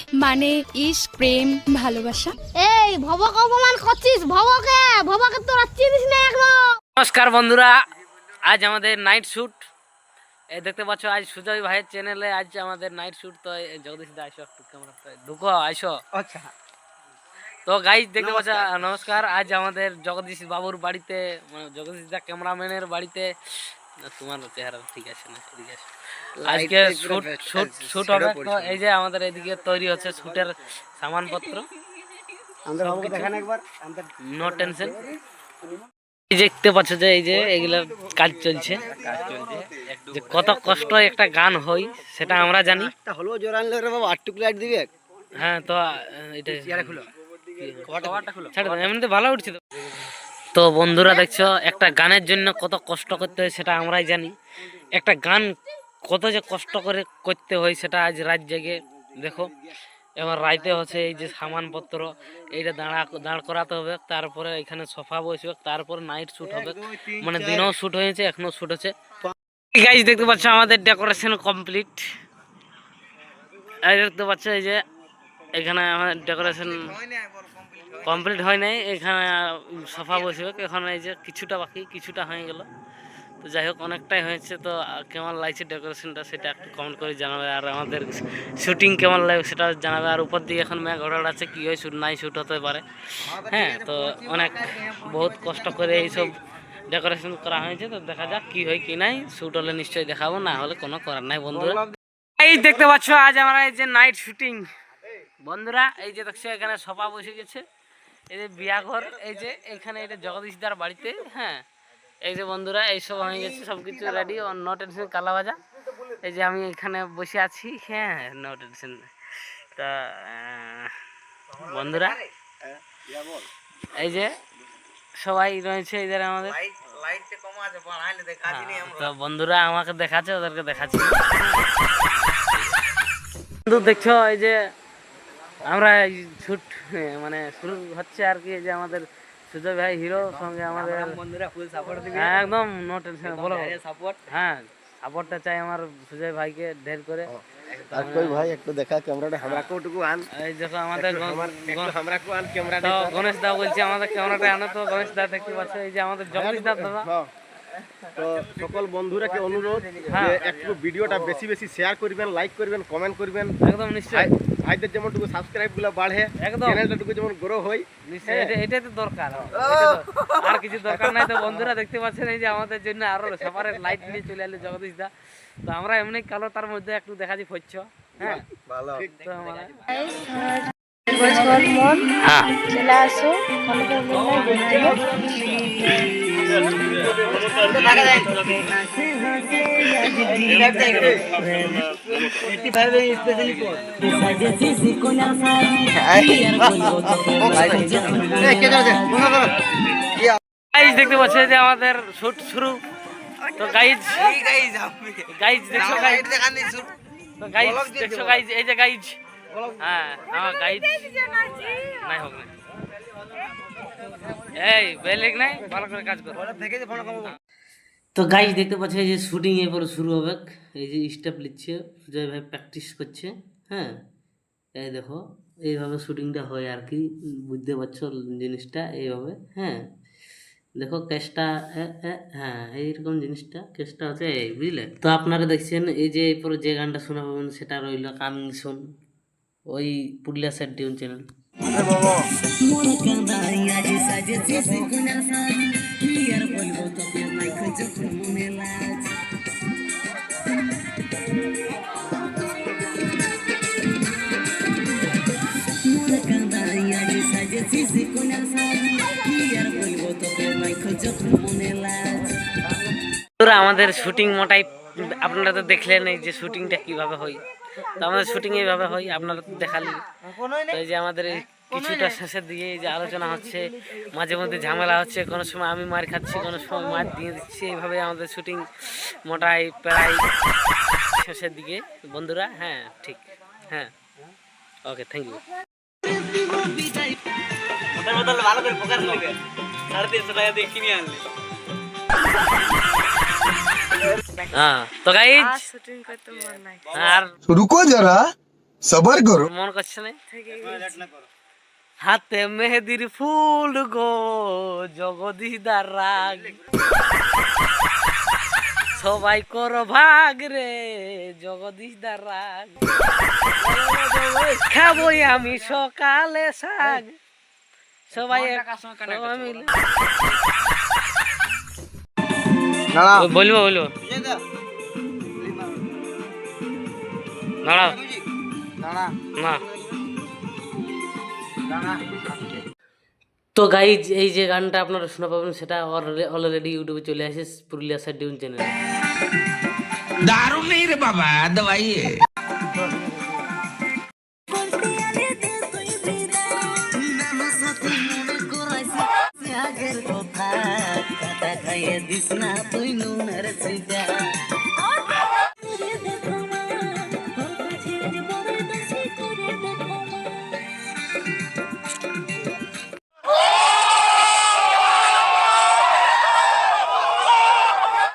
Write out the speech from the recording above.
মানে ইশক, প্রেম, ভালোবাসা। এই ভবকে অপমান করছিস? ভবকে তো চিনিস না এখনো। নমস্কার বন্ধুরা, আজ আমাদের নাইট শ্যুট। এই দেখতে পাচ্ছ আজ সুজয় ভাইয়ের চ্যানেলে আজ আমাদের নাইট শ্যুট। তো জগদীশ দা আইসো একটু ক্যামেরা ঢুকো আইসো। আচ্ছা, তো গাইজ দেখতে পাচ্ছ, নমস্কার। আজ আমাদের জগদীশ বাবুর বাড়িতে, মানে জগদীশ দা ক্যামেরাম্যানের বাড়িতে, তোমার চেহারা ঠিক আছে না, ঠিক আছে। আজকে শুট হবে। তো এই যে আমাদের এদিকে তৈরি হচ্ছে শুটের সামানপত্র, নো টেনশন। এই দেখতে পাচ্ছ যে এই যে এগুলো কাজ চলছে, যে কত কষ্ট একটা গান হয় সেটা আমরা জানি। হ্যাঁ, তো এটা এমনিতে ভালো উঠছে। তো বন্ধুরা দেখছো, একটা গানের জন্য কত কষ্ট করতে হয় সেটা আমরাই জানি। একটা গান কত যে কষ্ট করে করতে হয় সেটা আজ রাত জেগে দেখো। এবার রাইতে হচ্ছে এই যে সামানপত্র, এইটা দাঁড় করাতে হবে, তারপরে এখানে সোফা বসবে, তারপরে নাইট শ্যুট হবে। মানে দিনেও শ্যুট হয়েছে, এখনো শ্যুট হচ্ছে। গাইজ দেখতে পাচ্ছ আমাদের ডেকোরেশন কমপ্লিট। এই দেখতে পাচ্ছ এই যে এখানে আমাদের ডেকোরেশন কমপ্লিট হয় নাই, এখানে সোফা বসবে এখন। এই যে কিছুটা বাকি, কিছুটা হয়ে গেল। তো যাই হোক, অনেকটাই হয়েছে। তো কেমন লাগছে ডেকোরেশনটা সেটা একটু কমেন্ট করে জানাবে, আর আমাদের শুটিং কেমন লাগবে সেটা জানাবে। আর উপর দিকে এখন মেঘ ঘোড়া আছে, কী হয় শ্যুট নাই শ্যুট হতে পারে। হ্যাঁ, তো অনেক বহুত কষ্ট করে এইসব ডেকোরেশন করা হয়েছে। তো দেখা যাক কী হয় কি নাই, শ্যুট হলে নিশ্চয়ই দেখাবো, না হলে কোনো করার নাই বন্ধুরা। এই দেখতে পাচ্ছ আজ আমরা এই যে নাইট শুটিং বন্ধুরা। এই যে দেখছো এখানে সোফা বসে গেছে, এই যে বিয়া ঘর, এই যে এখানে এটা জগদীশদার বাড়িতে। হ্যাঁ, এই যে বন্ধুরা এইসব হয়ে গেছে, সব কিছু রেডি, নো টেনশন। কালা ভাজা, এই যে আমি এখানে বসে আছি। হ্যাঁ, নো টেনশন। তা বন্ধুরা এই যে সবাই রয়েছে এদের আমাদের। তো বন্ধুরা আমাকে দেখাচ্ছে, ওদেরকে দেখাচ্ছি। বন্ধু দেখছো এই যে আমরা শুট মানে শুরু হচ্ছে আর কি। যে আমাদের সুজয় ভাই হিরো সঙ্গে আমাদের বন্ধুরা ফুল সাপোর্ট দিবে, একদম নো টেনশন। বলো সাপোর্ট। হ্যাঁ, সাপোর্টটা চাই আমার সুজয় ভাইকে ঢের করে। আর কই ভাই একটু দেখা ক্যামেরাটা আমরা কোটুকু আন। এই দেখো আমাদের আমরা কো আন ক্যামেরাটা। তো গণেশ দা বলছে আমাদের ক্যামেরাটা আনো। তো গণেশ দা দেখতে পাচ্ছ এই যে আমাদের জগদীশ দা দাদা। তো সকল বন্ধুরাকে অনুরোধ যে একটু ভিডিওটা বেশি বেশি শেয়ার করবেন, লাইক করবেন, কমেন্ট করবেন। একদম নিশ্চয়ই। ভাইদের যেমনটুকু সাবস্ক্রাইবগুলো বাড়ে, একদম চ্যানেলটাটুকু যেমন গ্রো হয়, নিশ্চয়ই। এটাই তো দরকার, আর কিছু দরকার নাই। তো বন্ধুরা দেখতে পাচ্ছেন এই যে আমাদের জন্য আরো সেপারেট লাইট নিয়ে চলে এলো জগদীশ দা। তো আমরা এমনি কালো, তার মধ্যে একটু দেখাচ্ছি ফচ্ছ। হ্যাঁ, ভালো। তো আমরা চলে আসো, দেখতে পাচ্ছি যে আমাদের শুট শুরু। তো গাইজ দেখছো, তো গাইজ দেখছো, গাইজ এই যে গাইজ। হ্যাঁ, আমার গাইজ নাই হোক না, এই বেলিক নাই, ভালো করে কাজ করো। তো গাইজ দেখতে পাচ্ছি যে শুটিং এরপরে শুরু হবে। এই যে স্টেপ লিখছে, সুজয় ভাই প্র্যাকটিস করছে। হ্যাঁ, এই দেখো এইভাবে শুটিংটা হয় আর কি, বুঝতে পারছো জিনিসটা এইভাবে। হ্যাঁ, দেখো কেসটা, হ্যাঁ এইরকম জিনিসটা, কেসটা হচ্ছে এই, বুঝলে। তো আপনারা দেখছেন এই যে এরপরে যে গানটা শোনা পাবেন সেটা রইল কামিং সুন, ওই পুরুলিয়া সেট ডিউন চ্যানেল। আমাদের শুটিং মোটাই আপনারা তো দেখলেন, এই যে শুটিংটা কিভাবে হয়। তো আমাদের শুটিং এইভাবে হয়, আপনারা তো দেখালি। তো এই যে আমাদের কিছুটা শেষের দিকে এই যে আলোচনা হচ্ছে, মাঝে মধ্যে ঝামেলা হচ্ছে, কোনো সময় আমি মার খাচ্ছি, কোনো সময় মার দিয়ে দিচ্ছি। এইভাবে আমাদের শুটিং মোটাই প্রায় শেষের দিকে বন্ধুরা। হ্যাঁ ঠিক, হ্যাঁ ওকে, থ্যাংক ইউ। ভালো করে ফোকাস করবে, 350 টাকা দিয়ে কিনে আনলে। हाँ तो गाइज, शूटिंग करते मन नहीं। আর रुको जरा सबर करो। মন করছে না হাতে মেহেদির ফুল গো জগদীশ দার রাগ সবাই করো ভাগ রে জগদীশ দার রাগ খাবই আমি সকালে শাক সবাই মিলে বলবো দাঁড়াও না তো গাইজ এই যে গানটা আপনারা শোনা পাবেন সেটা অলরেডি ইউটিউবে চলে আসে পুরুলিয়া সাইড ডিউন চ্যানেলে। दारू नहीं रे बाबा दवाई है। আগের কথা কাটা খাইয়ে দিস না তুই নুনের সিজা